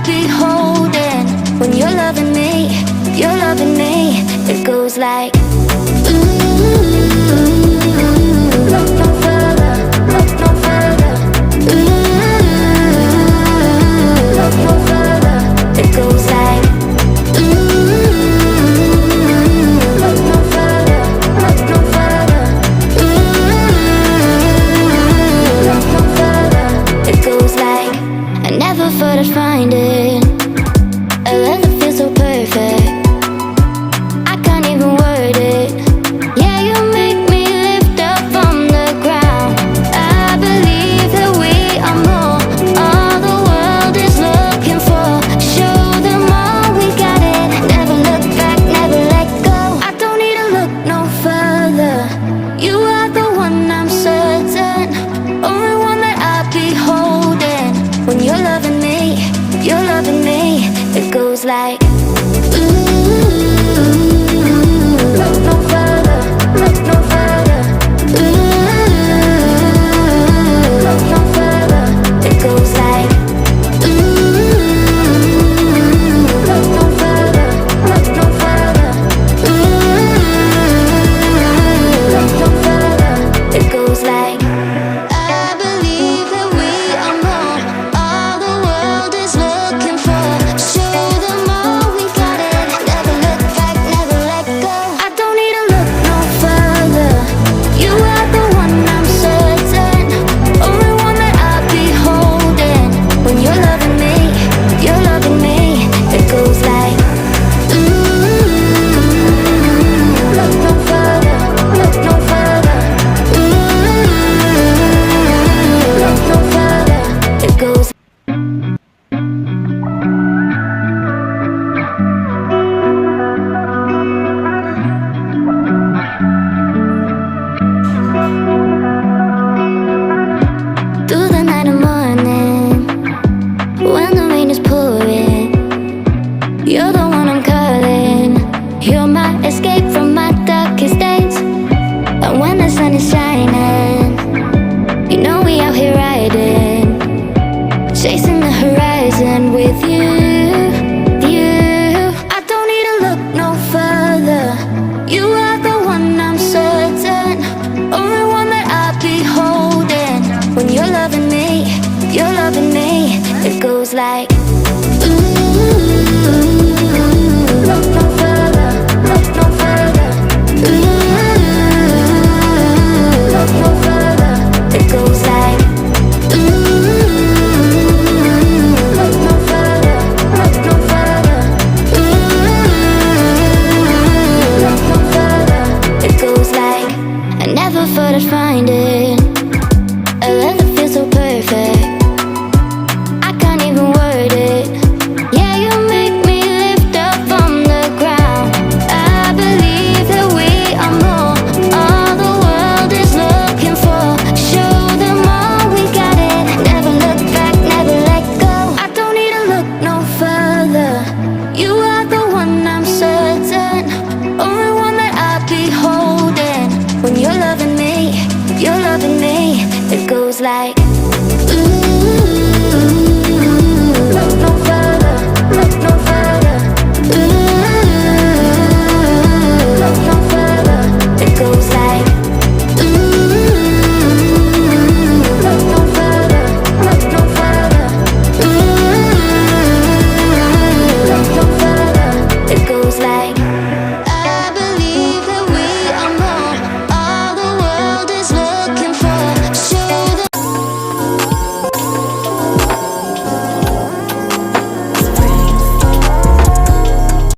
be holding. When you're loving me, you're loving me. It goes like ooh, look no further, look no further. Ooh, look no further. It goes like ooh, look no further, look no further. Ooh, look no further. It goes like I never thought I'd find it, a love that feels so perfect. I can't even word it. Yeah, you make me lift up from the ground. I believe that we are more, all the world is looking for. Show them all we got it. Never look back, never let go. I don't need to look no further. You are the one, I'm certain. Only one that I'll be holding. When you're loving me, you're loving me. It goes like ooh, look no further, look no further. Ooh, look no further. It goes like ooh, look no further, look no further. Ooh, look no further. It goes like I believe that we are more, all the world is looking for. Show them all we got it. Never look back, never let go. I don't need to look no further. You are the one, I'm certain. Only one that I'll be holding. When you're loving me, you're loving me. It goes like ooh, look no further, look no further. Ooh, look no further. It goes through the night and morning, when the rain is pouring. You're the one I'm calling. You're my escape from my darkest days. And when the sun is shining, you know we out here riding, chasing the horizon with you, you. I don't need to look no further. You are the one, I'm certain. Only one that I'll be holding. When you're loving me, you're loving me. It goes like